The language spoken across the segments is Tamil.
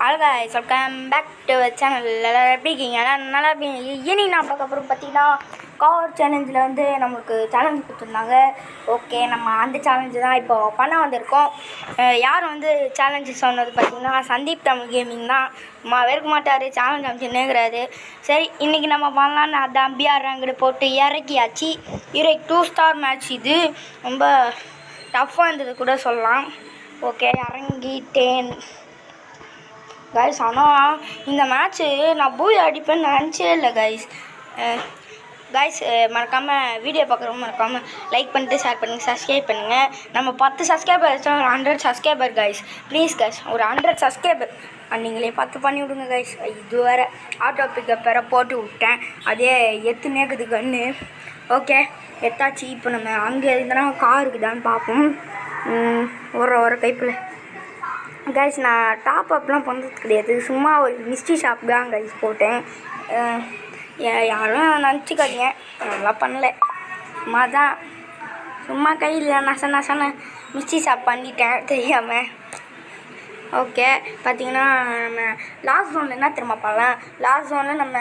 Hello guys welcome back to channel. எல்லாரும் எப்படி இருக்கீங்க? நல்லா இருப்பீங்க. இனி நான் பார்க்க அப்புறம் பார்த்தீங்கன்னா கார் சேலஞ்சில் வந்து நம்மளுக்கு சேலஞ்ச் கொடுத்துருந்தாங்க. ஓகே, நம்ம அந்த சேலஞ்சு தான் இப்போ பண்ண வந்திருக்கோம். யார் வந்து சேலஞ்சு சொன்னது பார்த்தீங்கன்னா சந்தீப் தமிழ் கேமிங் தான். வெறுக்க மாட்டார், சேலஞ்ச் அமைச்சுன்னேங்கிறாரு. சரி, இன்றைக்கி நம்ம பண்ணலான்னு அந்த அம்பியார் ரேங்கடு போட்டு இறக்கியாச்சு. 2 ஸ்டார் மேட்ச். இது ரொம்ப டஃப்பாக இருந்தது கூட சொல்லலாம். ஓகே, இறங்கிட்டேன் கைஸ். ஆனால் இந்த மேட்ச்சு நான் பூய் அடிப்பேன்னு நினச்சே இல்லை கைஸ். மறக்காமல் வீடியோ பார்க்குறவங்க மறக்காமல் லைக் பண்ணிட்டு ஷேர் பண்ணுங்கள், சப்ஸ்கிரைப் பண்ணுங்கள். நம்ம 10 சப்ஸ்கிரைபர் வச்சோம், 100 சப்ஸ்கிரைபர் கைஸ். ப்ளீஸ் கைஸ், ஒரு 100 சப்ஸ்கிரைபர் நீங்களே 10 பண்ணி விடுங்க கைஸ். இது வேறு ஆட்டோ பிக்கப் வேறு போட்டு விட்டேன், அதே நேக்குது கன்று. ஓகே, எத்தாச்சு. இப்போ நம்ம அங்கே இருந்தால் கார் இருக்குதான்னு பார்ப்போம். ஒரு கைப்பில் கைஸ். நான் டாப் அப்லாம் பண்ணுறது கிடையாது, சும்மா ஒரு மிஸ்ட்ரி ஷாப் தான் கைஸ் போட்டேன். யாரும் நினச்சிக்காதீங்க, அதெல்லாம் பண்ணல. சும்மா தான், சும்மா கையில் நசன மிஸ்ட்ரி ஷாப் பண்ணிட்டேன் தெரியாமல். ஓகே, பார்த்திங்கன்னா நம்ம லாஸ்ட் ஜோனில் என்ன திரும்ப பண்ணலாம். லாஸ்ட் ஜோனில் நம்ம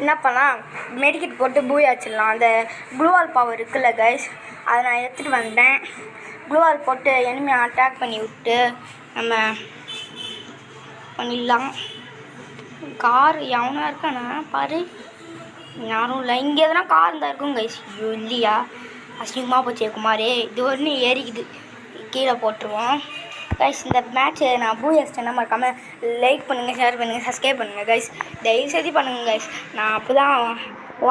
என்ன பண்ணலாம், மெடிக்கெட் போட்டு பூய் ஆச்சிடலாம். அந்த க்ளூவால் பவர் இருக்குல்ல கைஸ், அதை நான் எடுத்துகிட்டு வந்தேன். க்ளூவால் போட்டு எனிமையை அட்டாக் பண்ணி விட்டு நம்ம பண்ணிடலாம். கார் எவனா இருக்கானா பாரு, யாரும் இல்லை. இங்கே எதனா கார் இருந்தால் இருக்கும் கைஸ். ஐயோ இல்லையா, அசிங்கமாக போச்சு குமாரே. இது ஒன்று ஏறிக்குது, கீழே போட்டுருவோம் கைஸ். இந்த மேட்ச்சு நான் பூயஸ்டேன்னா மறக்காமல் லைக் பண்ணுங்கள், ஷேர் பண்ணுங்கள், சப்ஸ்கிரைப் பண்ணுங்கள் கைஸ். தயவுசெய்து பண்ணுங்கள் கைஸ். நான் அப்போ தான்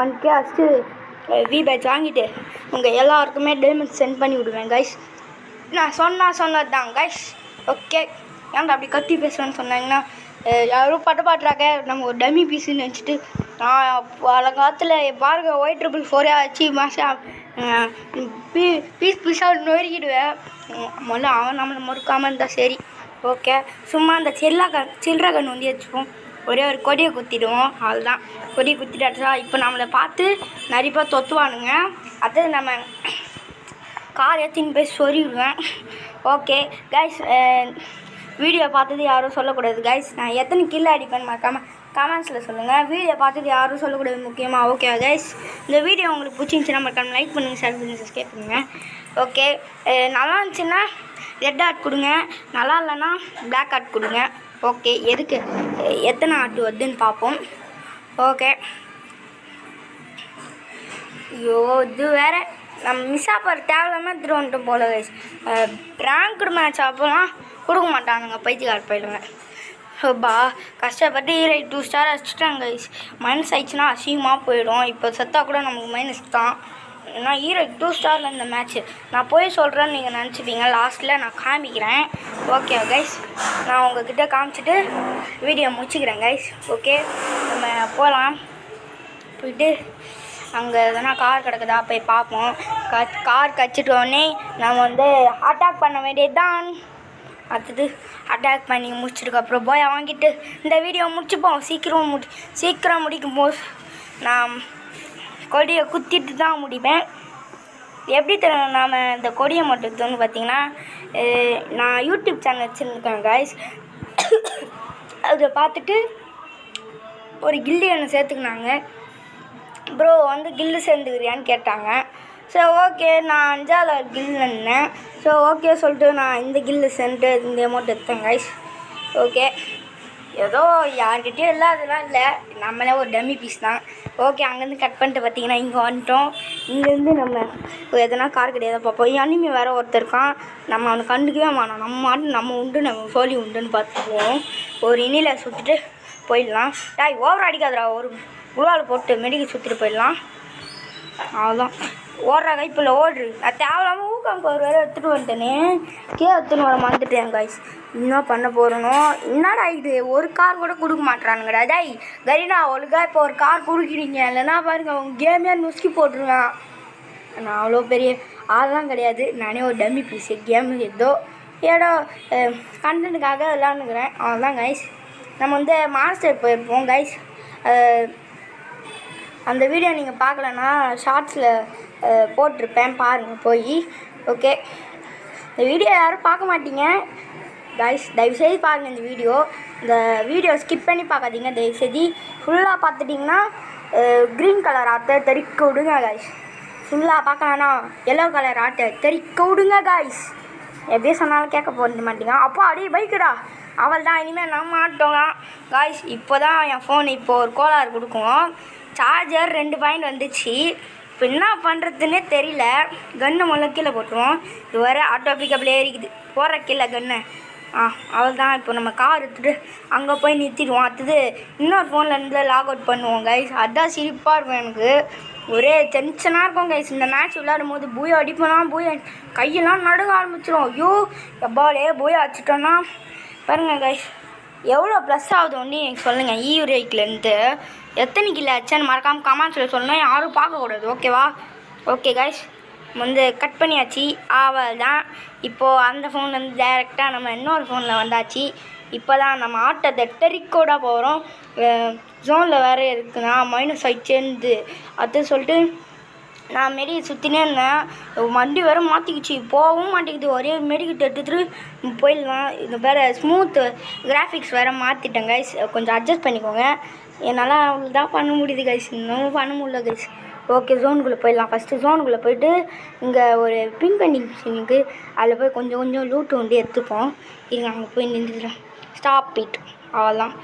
1K அடிச்சு வி பேட்ச் வாங்கிட்டு உங்கள் எல்லாருக்குமே டைமண்ட் சென்ட் பண்ணி விடுவேன் கைஸ். நான் சொன்னது தான் கைஸ். ஓகே, ஏன்டா அப்படி கத்தி பேசுகிறேன்னு சொன்னாங்கன்னா யாரும் பாட்டுறாங்க, நம்ம ஒரு டம்மி பீஸுன்னு நினச்சிட்டு காலங்காலத்தில் பாருங்க Y444 ஆச்சு மாதம் பீஸாக நொறுக்கிடுவேன். முதல்ல அவன் நம்மளை மறுக்காமல் இருந்தால் சரி. ஓகே, சும்மா அந்த சில்லற கண் வந்து வச்சுப்போம், ஒரே ஒரு கொடியை குத்திடுவோம், அதுதான். கொடியை குத்திட்டாச்சா இப்போ நம்மளை பார்த்து நிறைய பேர் தொத்துவானுங்க. அது நம்ம கார் ஏற்றின்னு போய் சொருவிடுவேன். ஓகே கைஸ், வீடியோ பார்த்தது யாரும் சொல்லக்கூடாது கைஸ். நான் எத்தனை கில் அடிப்பேன்னு மறக்காமல் கமெண்ட்ஸில் சொல்லுங்கள். வீடியோ பார்த்தது யாரும் சொல்லக்கூடாது முக்கியமாக. ஓகே கைஸ், இந்த வீடியோ உங்களுக்கு பிடிச்சிருந்துச்சின்னா மறக்காமல் லைக் பண்ணுங்கள், ஷேர் பண்ணுங்கள், சப்ஸ்கிரைப் பண்ணுங்கள். ஓகே, நல்லா இருந்துச்சுன்னா ரெட் ஆர்ட் கொடுங்க, நல்லா இல்லைன்னா பிளாக் ஆர்ட் கொடுங்க. ஓகே, எதுக்கு எத்தனை ஆர்ட் வருதுன்னு பார்ப்போம். ஓகே, ஐயோ இது வேறு நம்ம மிஸ்ஸாக போகிற தேவையில்லாமல் எடுத்துகிட்டு வந்துட்டோம் போல கைஸ். ரேங்க்டு மேட்ச் அப்போலாம் கொடுக்க மாட்டானுங்க, பைத்தியக்கார பயிலுங்க. கஷ்டப்பட்டு 2 ஸ்டார் அடிச்சுட்டாங்க கைஸ். மைனஸ் ஆயிடுச்சுன்னா அசிங்கமாக போயிடும். இப்போ செத்தா கூட நமக்கு மைனஸ் தான். ஏன்னா 2 ஸ்டாரில் இந்த மேட்ச்சு நான் போய் சொல்கிறேன்னு நீங்கள் நினச்சிப்பீங்க. லாஸ்ட்டில் நான் காமிக்கிறேன். ஓகே கைஸ், நான் உங்கள்கிட்ட காமிச்சிட்டு வீடியோ முடிச்சுக்கிறேன் கைஸ். ஓகே, நம்ம போகலாம். போயிட்டு அங்கே எதனா கார் கிடக்குதா போய் பார்ப்போம். கார் கச்சிட்டோடனே நம்ம வந்து அட்டாக் பண்ண வேண்டியது தான். அடுத்தது அட்டாக் பண்ணி முடிச்சதுக்கப்புறம் போய் வாங்கிட்டு இந்த வீடியோ முடிச்சுப்போம். சீக்கிரம் முடிக்கும் போது நான் கொடியை குத்திட்டு தான் முடிப்பேன். எப்படி தெரியும் நாம் இந்த கொடியை மட்டும் பார்த்திங்கன்னா, நான் யூடியூப் சேனல் வச்சுருக்கேன் கைஸ். அதை பார்த்துட்டு ஒரு கில்லி என்னை சேர்த்துக்கினாங்க. ப்ரோ வந்து கில்லு சேர்ந்துக்கிறியான்னு கேட்டாங்க. ஸோ ஓகே, நான் 5ஆவது கில் இருந்தேன். ஸோ ஓகே சொல்லிட்டு நான் இந்த கில்லு சேர்ந்துட்டு இந்த அமௌண்ட் எடுத்தேன் கைஸ். ஓகே, ஏதோ யார்கிட்டையும் இல்லை, அதெல்லாம் இல்லை, நம்மளே ஒரு டம்மி பீஸ் தான். ஓகே, அங்கேருந்து கட் பண்ணிட்டு பார்த்தீங்கன்னா இங்கே வந்துட்டோம். இங்கேருந்து நம்ம எதனா கார் கிடையாது பார்ப்போம். அனிமி வேறு ஒருத்தர் இருக்கான், நம்ம அவனுக்கு கண்டுக்கவே மாட்டோம். நம்ம மாட்டு நம்ம உண்டு, நம்ம சோழி உண்டுன்னு பார்த்துக்குவோம். ஒரு இனியில் சுற்றிட்டு போயிடலாம். ஓவர் அடிக்காதரா, ஒரு குழுவால் போட்டு மெடிக்கல் சுற்றிட்டு போயிடலாம். அவ்வளோதான், ஓடுற கைப்பில் ஓடுறு. நான் தேவையில்லாமல் ஊக்கம் ஒரு வேறு எடுத்துகிட்டு வந்துட்டேனே, எடுத்துன்னு வர மறந்துட்டேன் கைஸ். இன்னும் பண்ண போகிறனோ என்னடா இது, ஒரு கார் கூட கொடுக்க மாட்டேறானுங்கடா. கரீனா ஒழுங்கா இப்போ ஒரு கார் கொடுக்குறீங்க, இல்லைன்னா பாருங்க அவங்க கேமே நுசுக்கி போட்டுருவேன். நான் அவ்வளோ பெரிய ஆள்லாம் கிடையாது, நானே ஒரு டம்மி பீஸு. கேமு ஏதோ கண்டென்ட்டுக்காக விளாண்டுக்கிறேன், அவ்வளோதான் கைஸ். நம்ம வந்து மாஸ்டர் போயிருப்போம் கைஸ். அந்த வீடியோ நீங்கள் பார்க்கலன்னா ஷார்ட்ஸில் போட்டிருப்பேன், பாருங்கள் போய். ஓகே, இந்த வீடியோ யாரும் பார்க்க மாட்டீங்க, கைஸ் தயவுசெய்து பாருங்கள் இந்த வீடியோ ஸ்கிப் பண்ணி பார்க்காதீங்க. தயவுசெய்து ஃபுல்லாக பார்த்துட்டிங்கன்னா க்ரீன் கலர் ஆட்டை தெறிக்க விடுங்க கைஸ். ஃபுல்லாக பார்க்கலான்னா எல்லோ கலர் ஆட்டை தெறிக்க விடுங்க கைஸ். எப்படியே சொன்னாலும் கேட்க போக மாட்டீங்க. அப்போ அப்படியே பைக்குடா அவள் தான். இனிமேல் நம்ம ஆட்டோலாம் கைஸ். இப்போ தான் என் ஃபோன் ஒரு கோளாறு கொடுக்கும். சார்ஜர் 2 பாயிண்ட் வந்துச்சு. இப்போ என்ன பண்ணுறதுன்னே தெரியல. கன்று முதல்ல கீழே போட்டுருவோம். இது வர ஆட்டோ பிக்கப்பில் ஏறிக்குது போகிற கீழே கன்று. அவள் தான். இப்போ நம்ம கார் எடுத்துகிட்டு அங்கே போய் நிறுத்திடுவோம். அடுத்தது இன்னொரு ஃபோன்லேருந்து லாக் அவுட் பண்ணுவோம் கைஸ். அதுதான் சிரிப்பாக இருக்கும். எனக்கு ஒரே டென்ஷனாக இருக்கும் கைஸ். இந்த மேட்ச் விளையாடும் போது பூயா அடிப்போனா கையெல்லாம் நடுங்க ஆரம்பிச்சிடும். ஐயோ எப்பாலே பூயா அடிச்சிட்டோன்னா பாருங்கள் கைஸ் எவ்வளோ ப்ளஸ் ஆகுது ஒன்று எனக்கு சொல்லுங்கள். ஈரேக்கிலேருந்து எத்தனை கிலோ ஆச்சுன்னு மறக்காமல் கமெண்ட்ஸில் சொல்லணும். யாரும் பார்க்கக்கூடாது ஓகேவா? ஓகே கைஸ் கட் பண்ணியாச்சு. அவள் தான். இப்போது அந்த ஃபோன்லேருந்து டைரெக்டாக நம்ம இன்னொரு ஃபோனில் வந்தாச்சு. இப்போ தான் நம்ம ஆட்டத்தை டெரிக்கோடாக போகிறோம். ஜோனில் வேறு இருக்குன்னா மைனஸ் ஆயிடுச்சேருந்து அது சொல்லிட்டு நான் மெடி சுற்றினே இருந்தேன். வண்டி வேறு மாற்றிக்கிச்சு. போகவும் மாட்டேங்குது. ஒரே மெடிக்கிட்ட எடுத்துகிட்டு போயிடலாம். இது வேறு ஸ்மூத்து கிராஃபிக்ஸ் வேறு மாற்றிட்டேன் கைஸ். கொஞ்சம் அட்ஜஸ்ட் பண்ணிக்கோங்க. என்னால் அவ்வளோ தான் பண்ண முடியுது கைஸ். இன்னும் பண்ண முடியல கைஸ். ஓகே ஜோனுக்குள்ளே போயிடலாம். ஃபஸ்ட்டு ஜோனுக்குள்ளே போயிட்டு இங்கே ஒரு பிங்க் பெண்டிங் மிஷின் இருக்குது. அதில் போய் கொஞ்சம் லூட்டு வண்டி எடுத்துப்போம். இங்கே அங்கே போய் நின்றுடுறேன். ஸ்டாப் இட் அவ்வளோதான்.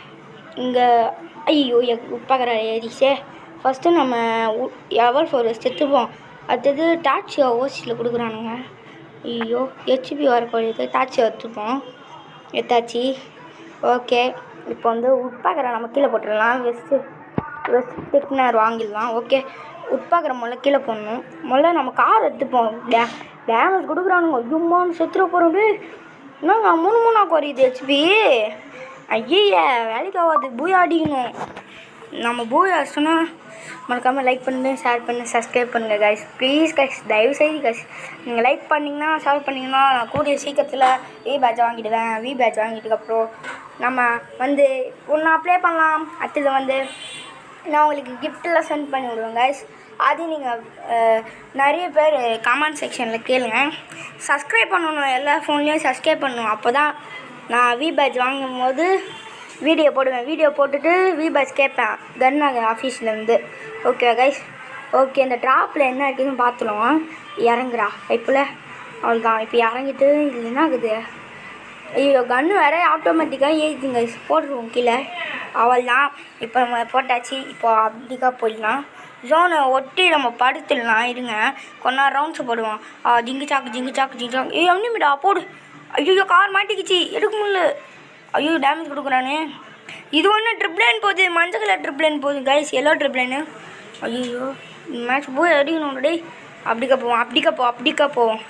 இங்கே ஐயோ உப்பாக்கிற ஏரிச்சே. ஃபஸ்ட்டு நம்ம லெவல் 4 எடுத்துப்போம். அடுத்தது டாக்ஸி ஓசியில் கொடுக்குறானுங்க. ஐயோ ஹெச்பி வரக்கூடியது டாக்ஸி எடுத்துப்போம். எடுத்தாச்சு. ஓகே இப்போ உட்பாக்கிற நம்ம கீழே போட்டுடலாம். வெஸ்ட் டெக்னர் வாங்கிடலாம். ஓகே உட்பாக்கிற முதல்ல கீழே போடணும். முதல்ல நம்ம கார் எடுத்துப்போம். டேமேஜ் கொடுக்குறானுங்க. ஐயோம்மான்னு செத்துற போகிறோம். என்னங்க 3 குறையுது ஹெச்பி. ஐய வேலைக்கு ஆகாது. பூயா அடிக்கணும். நம்ம பூயா சொன்னால் மறக்காமல் லைக் பண்ணுங்கள், ஷேர் பண்ணுங்கள், சப்ஸ்கிரைப் பண்ணுங்கள் கைஸ். ப்ளீஸ் கைஸ் தயவுசெய்து கைஸ் நீங்கள் லைக் பண்ணிங்கன்னா ஷேர் பண்ணிங்கன்னா நான் கூடிய சீக்கிரத்தில் வி பேட்ச் வாங்கிடுவேன். வி பேட்ச் வாங்கிட்டதுக்கப்புறம் நம்ம ஒன்று அப்ளை பண்ணலாம். அடுத்தது நான் உங்களுக்கு கிஃப்டெல்லாம் சென்ட் பண்ணி விடுவேன் கைஸ். அது நீங்கள் நிறைய பேர் கமெண்ட் செக்ஷனில் கேளுங்க. சப்ஸ்கிரைப் பண்ணணும். எல்லா ஃபோன்லேயும் சப்ஸ்கிரைப் பண்ணணும். அப்போ தான் நான் வி பேட்ச் வாங்கும் போது வீடியோ போடுவேன். வீடியோ போட்டுட்டு வி பேட்ச் கேட்பேன் கன்னாக ஆஃபீஸ்லேருந்து. Okay guys. ஓகே இந்த ட்ராப்பில் என்ன இருக்குதுன்னு பார்த்துருவோம். இறங்குறா இப்போல அவ்வளோதான். இப்போ இறங்கிட்டு இது என்ன ஆகுது? ஐயோ கன்று வேறு ஆட்டோமேட்டிக்காக ஏறிடுங்க கைஸ். போட்டுருவோம் கீழே. அவள் தான். இப்போ நம்ம போட்டாச்சு. இப்போ அப்படிக்கா போயிடலாம். ஜோனை ஒட்டி நம்ம படுத்துடலாம். இருங்க கொஞ்ச நேரம் ரவுண்ட்ஸை போடுவோம். ஜிங்கு சாக்கு எம்னிமிடா போடு. ஐயோ கார் மாட்டிக்கிச்சு. எடுக்க முடியல. ஐயோ டேமேஜ் கொடுக்குறானே. இது ஒன்று ட்ரிப்ளைன் போகுது. மஞ்சள் கலர் ட்ரிப்ளைன் போகுது கைஸ். எல்லோ ட்ரிப்ளைனு. ஐயோ மேட்ச் போய் அடிக்கணும் டே. அப்படிக்கா போவோம்.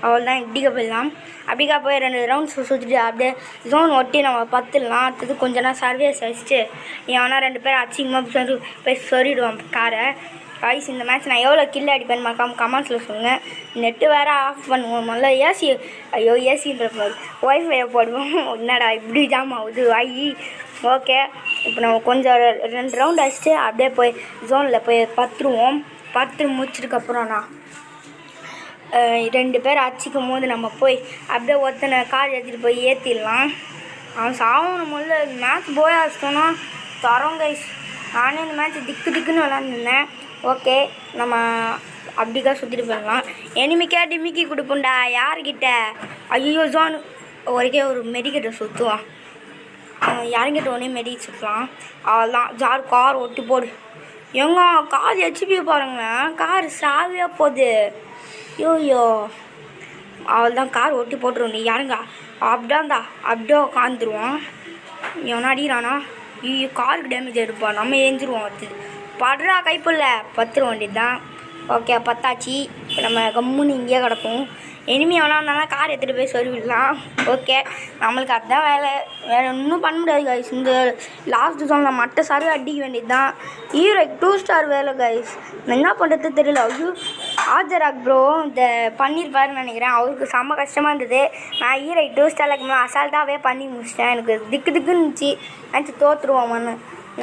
அவள் தான் இப்படிக்கா போயிடலாம். அப்படிக்கா போய் 2 ரவுண்ட்ஸ் சுற்றிட்டு அப்படியே ஜோன் ஒட்டி நம்ம பத்துடலாம். அடுத்தது கொஞ்ச நேரம் சர்வீஸ் வச்சுட்டு ஏன்னா 2 பேர் அச்சிங்கமாக போய் சொல்லிவிடுவோம் காரை. கைஸ் இந்த மேட்ச் நான் எவ்வளோ கில் அடிப்பேன்னு மறக்காமல் கமெண்ட்ஸில் சொல்லுங்கள். நெட்டு வேறு ஆஃப் பண்ணுவோம். முதல்ல ஏசி ஏசின்ற ஒய்ஃபையை போடுவோம். என்னடா இப்படி ஜாம் ஆகுது ஐ. ஓகே இப்போ நம்ம கொஞ்சம் 2 ரவுண்ட் அடிச்சுட்டு அப்படியே போய் ஜோனில் போய் பத்துருவோம். முடிச்சதுக்கப்புறம் நான் 2 பேர் அடிச்சிக்கும் போது நம்ம போய் அப்படியே ஒருத்தனை கார் ஏற்றிட்டு போய் ஏற்றிடலாம். அவன் சாவணும். முதல்ல மேட்ச் போய் அடிச்சிட்டோன்னா தரோம் கைஸ். நானே இந்த மேட்ச் திக்குன்னு விளாண்டுருந்தேன். ஓகே நம்ம அப்படிக்கா சுற்றிட்டு போயிடலாம். எனிமிக்கா டிமிக்கி கொடுப்போண்டா யார்கிட்ட. ஐயோ ஜோன் ஒரு மெடிக்கிட்ட சுற்றுவான். யாருங்கிட்ட ஒன்றே மெடிக்க சுற்றலாம். அவள்தான் ஜார் கார் ஒட்டி போடு. எங்க கார் ஹெச்பி பாருங்களேன். கார் சாவியாக போகுது. யோயோ அவள் தான் கார் ஒட்டி போட்டுருவோம். நீ யாருங்க அப்படியே உட்காந்துருவோம். எவனா அடிக்கிறானா. ஐயோ காருக்கு டேமேஜ் எடுப்பான். நம்ம ஏஞ்சிருவோம். அடுத்தது படுறா கைப்புள்ள பத்துருவோம் வேண்டியது தான். ஓகே பத்தாச்சு. இப்போ நம்ம கம்முன்னு இங்கேயே கிடப்போம். எனிமி எவ்வளோ இருந்தாலும் கார் எடுத்துகிட்டு போய் சொல்லிவிடலாம். ஓகே நம்மளுக்கு அதுதான் வேறு ஒன்றும் பண்ண முடியாது கைஸ். இந்த லாஸ்ட் ஜோனில் மட்டும் சர்வே அடிக்க வேண்டியது தான். ஹீரோ 2 ஸ்டார் வேலை கைஸ். என்ன பண்ணுறது தெரியல. ஐயோ ஆஜராக் ப்ரோ இந்த பண்ணியிருப்பாருன்னு நினைக்கிறேன். அவருக்கு செம்ம கஷ்டமாக இருந்தது. நான் ஹீரோ 2 ஸ்டாரில் இருக்கும்போது அசால்ட்டாகவே பண்ணி முடிச்சிட்டேன். எனக்கு திக்குன்னு இருந்துச்சு. மேட்ச் தோற்றுருவோம்னு.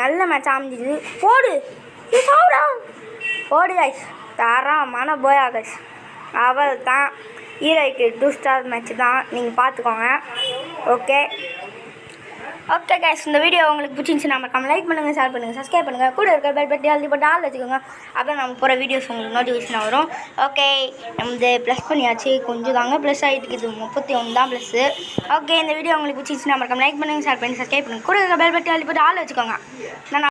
நல்ல மேட்ச் அமைஞ்சிது. போடு சாப்பிடா போடு கைஸ். தரமான போயா கைஸ். அவள் தான் ஹீரோய்க்கு 2 ஸ்டார் மேட்ச் தான். நீங்கள் பார்த்துக்கோங்க. ஓகே ஓகே கைஸ், இந்த வீடியோ உங்களுக்கு பிடிச்சிருந்துச்சுன்னா மறக்காம லைக் பண்ணுங்கள், ஷேர் பண்ணுங்கள், சப்ஸ்கிரைப் பண்ணுங்கள், கூட இருக்க பெல் பட்டி அழுத்தி போட்டு ஆள் வச்சுக்கோங்க. அப்போ நம்ம போகிற வீடியோஸ் உங்களுக்கு நோட்டிஃபிகேஷன் வரும். ஓகே, நம்ம ப்ளஸ் பண்ணியாச்சு, கொஞ்சம் தாங்க ப்ளஸ் ஆகிட்டு இது 31 தான் ப்ளஸ்ஸு. ஓகே, இந்த வீடியோ உங்களுக்கு பிடிச்சிருந்துச்சுன்னா மறக்காம லைக் பண்ணுங்கள், ஷேர் பண்ணுங்கள், சப்ஸ்கிரைப் பண்ணுங்கள், கூட இருக்க பெல் பட்டி அழுத்தி போட்டு ஆள் வச்சுக்கோங்க. நான்